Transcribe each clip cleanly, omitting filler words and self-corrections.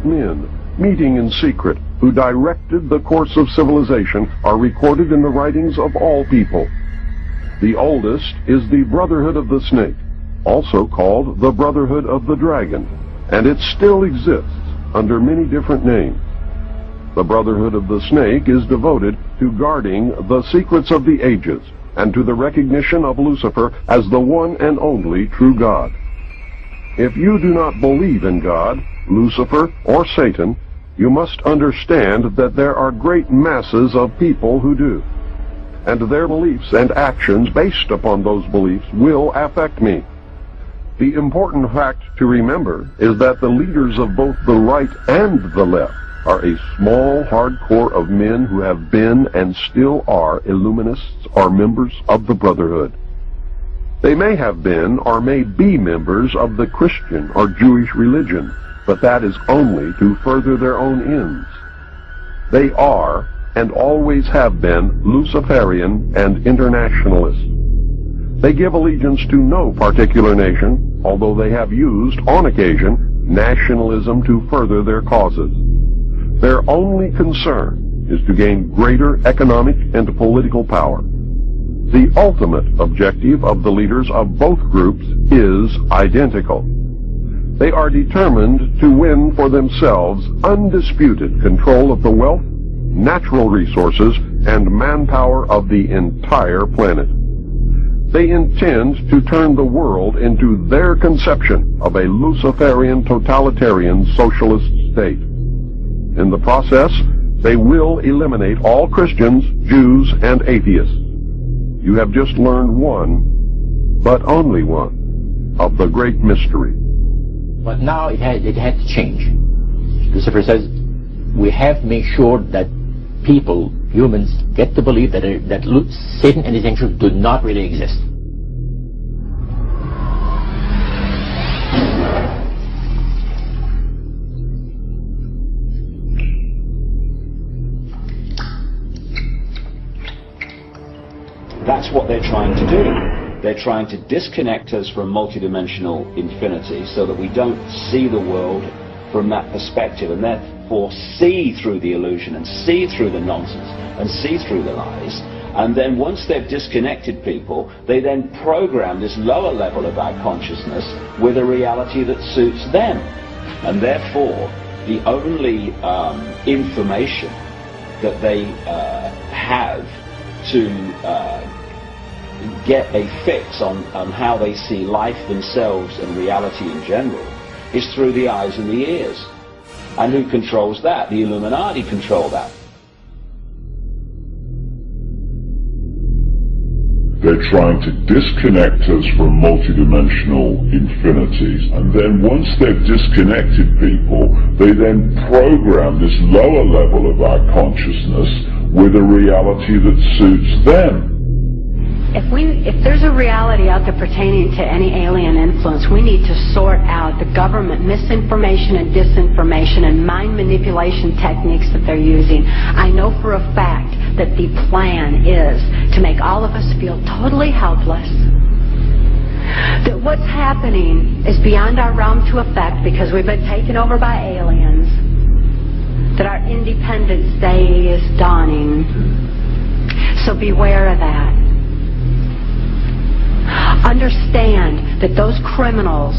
great men, meeting in secret, who directed the course of civilization, are recorded in the writings of all people. The oldest is the Brotherhood of the Snake, also called the Brotherhood of the Dragon, and it still exists under many different names. The Brotherhood of the Snake is devoted to guarding the secrets of the ages and to the recognition of Lucifer as the one and only true God. If you do not believe in God, Lucifer, or Satan, you must understand that there are great masses of people who do, and their beliefs and actions based upon those beliefs will affect me. The important fact to remember is that the leaders of both the right and the left are a small, hard core of men who have been and still are Illuminists or members of the Brotherhood. They may have been or may be members of the Christian or Jewish religion, but that is only to further their own ends. They are and always have been Luciferian and internationalists. They give allegiance to no particular nation, although they have used, on occasion, nationalism to further their causes. Their only concern is to gain greater economic and political power. The ultimate objective of the leaders of both groups is identical. They are determined to win for themselves undisputed control of the wealth, natural resources, and manpower of the entire planet. They intend to turn the world into their conception of a Luciferian totalitarian socialist state. In the process, they will eliminate all Christians, Jews, and atheists. You have just learned one, but only one, of the great mystery. But now it had to change. Lucifer says we have to make sure that people, humans, get to believe that Satan and his angels do not really exist. That's what they're trying to do. They're trying to disconnect us from multidimensional infinity so that we don't see the world from that perspective and therefore see through the illusion and see through the nonsense and see through the lies. And then once they've disconnected people, they then program this lower level of our consciousness with a reality that suits them. And therefore, the only information that they have to get a fix on how they see life themselves and reality in general is through the eyes and the ears. And who controls that? The Illuminati control that. They're trying to disconnect us from multidimensional infinities, and then once they've disconnected people, they then program this lower level of our consciousness with a reality that suits them. If there's a reality out there pertaining to any alien influence, we need to sort out the government misinformation and disinformation and mind manipulation techniques that they're using. I know for a fact that the plan is to make all of us feel totally helpless. That what's happening is beyond our realm to affect because we've been taken over by aliens. That our Independence Day is dawning. So beware of that. Understand that those criminals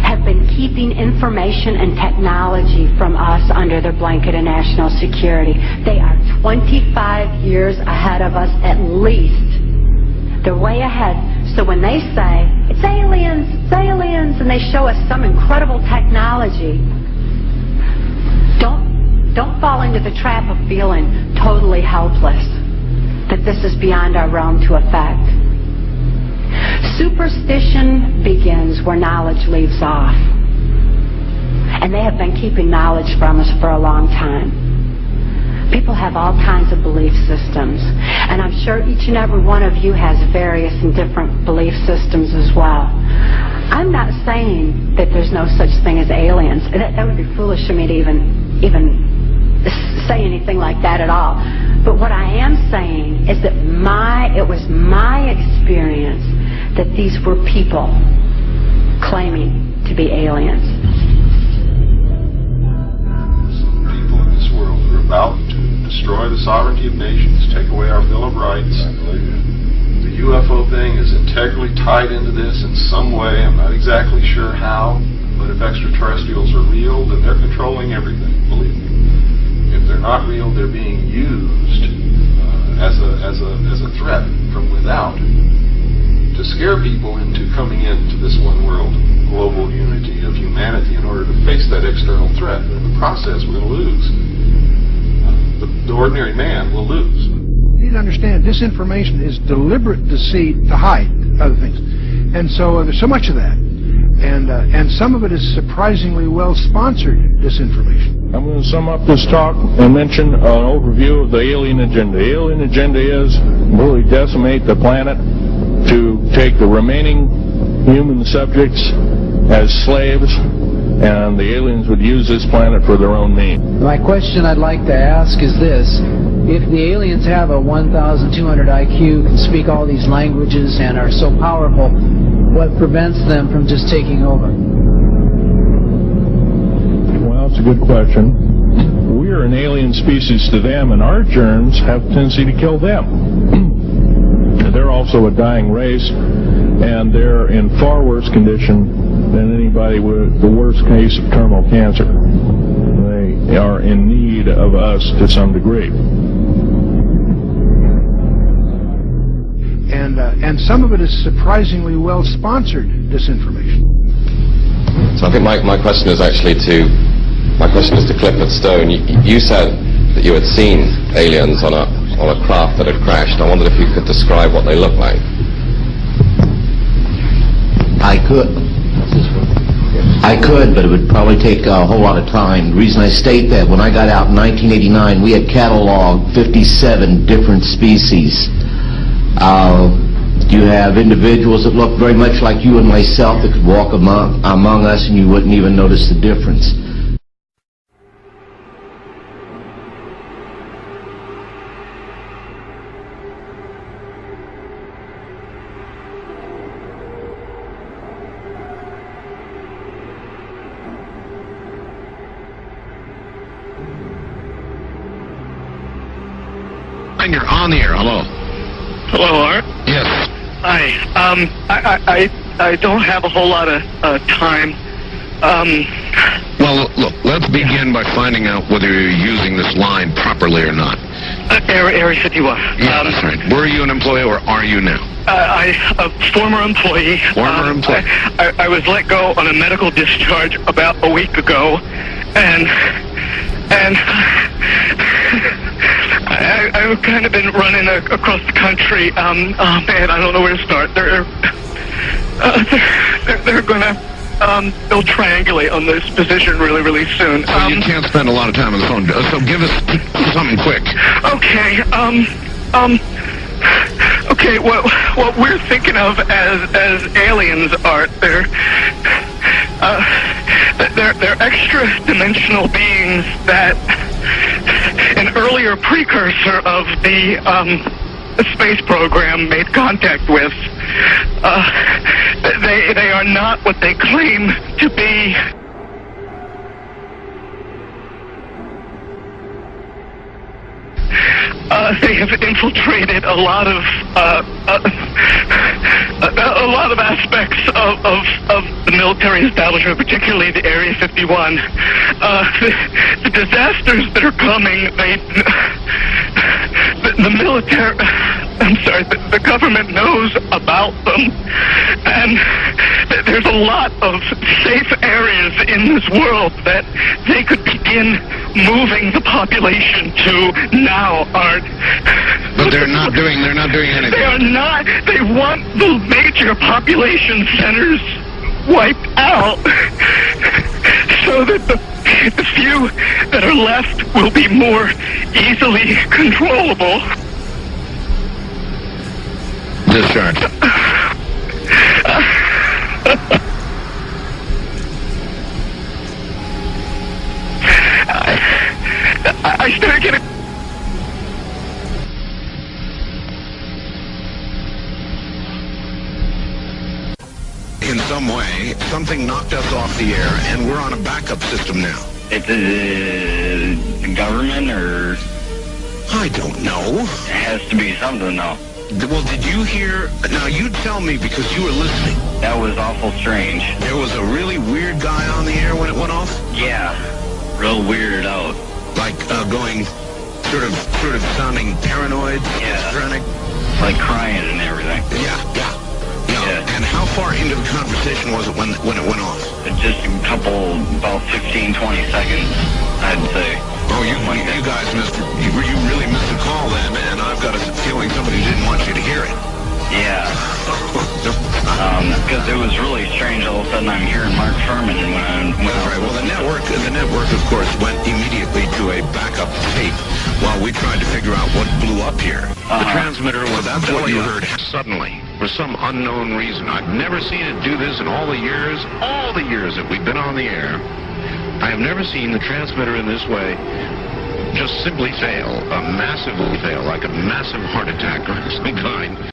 have been keeping information and technology from us under their blanket of national security. They are 25 years ahead of us at least. They're way ahead. So when they say, it's aliens, and they show us some incredible technology, don't fall into the trap of feeling totally helpless, that this is beyond our realm to affect. Superstition begins where knowledge leaves off. And they have been keeping knowledge from us for a long time. People have all kinds of belief systems. And I'm sure each and every one of you has various and different belief systems as well. I'm not saying that there's no such thing as aliens. That would be foolish for me to even say anything like that at all. But what I am saying is that it was my experience that these were people claiming to be aliens. about to destroy the sovereignty of nations, take away our Bill of Rights. The UFO thing is integrally tied into this in some way. I'm not exactly sure how, but if extraterrestrials are real, then they're controlling everything, believe me. If they're not real, they're being used as a threat from without to scare people into coming into this one world global unity of humanity in order to face that external threat. In the process, we're going to lose. The ordinary man will lose. You need to understand, disinformation is deliberate deceit to hide other things. And so there's so much of that. And some of it is surprisingly well-sponsored disinformation. I'm going to sum up this talk and mention an overview of the alien agenda. The alien agenda is really decimate the planet, to take the remaining human subjects as slaves, and the aliens would use this planet for their own means. My question I'd like to ask is this: if the aliens have a 1,200 IQ, can speak all these languages, and are so powerful, what prevents them from just taking over? Well, it's a good question. We are an alien species to them, and our germs have a tendency to kill them. They're also a dying race, and they're in far worse condition than anybody with the worst case of terminal cancer. They are in need of us to some degree. And some of it is surprisingly well-sponsored disinformation. So I think my question is actually to Clifford Stone. You said that you had seen aliens on a craft that had crashed. I wondered if you could describe what they looked like. I could, but it would probably take a whole lot of time. The reason I state that, when I got out in 1989, we had cataloged 57 different species. You have individuals that look very much like you and myself that could walk among us and you wouldn't even notice the difference. You're on the air. Hello. Hello, Art. Yes. Hi. I don't have a whole lot of time. Well, look, let's begin by finding out whether you're using this line properly or not. Area 51. Yeah, that's right. Were you an employee or are you now? A former employee. Former employee. I was let go on a medical discharge about a week ago, and I've kind of been running across the country. Oh man, I don't know where to start. They're gonna they'll triangulate on this position really soon. So you can't spend a lot of time on the phone. So give us something quick. Okay. Okay. What we're thinking of as aliens, Art, they're extra-dimensional beings that an earlier precursor of the space program made contact with. They are not what they claim to be. They have infiltrated a lot of aspects of the military establishment, particularly the Area 51. The disasters that are coming, the military, the government knows about them, and there's a lot of safe areas in this world that they could begin moving the population to now, Art. But they're not doing anything. They are not. They want the major population centers wiped out so that the few that are left will be more easily controllable. Discharge. I started getting... In some way, something knocked us off the air, and we're on a backup system now. the government, or? I don't know. It has to be something, though. Well, did you hear? Now, you tell me because you were listening. That was awful strange. There was a really weird guy on the air when it went off? Yeah. Real weirded out. Like, going sort of sounding paranoid, schizophrenic? Like crying and everything. Yeah. And how far into the conversation was it when it went off? Just a couple, about 15, 20 seconds, I'd say. Oh, you guys missed it. You really missed a call then, man. I've got a feeling somebody didn't want you to hear it. Yeah. Because it was really strange. All of a sudden, I'm hearing Mark Furman. That's right. Well, the network, of course, went immediately to a backup tape while we tried to figure out what blew up here. The transmitter was that's what you heard suddenly for some unknown reason. I've never seen it do this in all the years that we've been on the air. I have never seen the transmitter in this way just simply fail, massively fail, like a massive heart attack of some kind.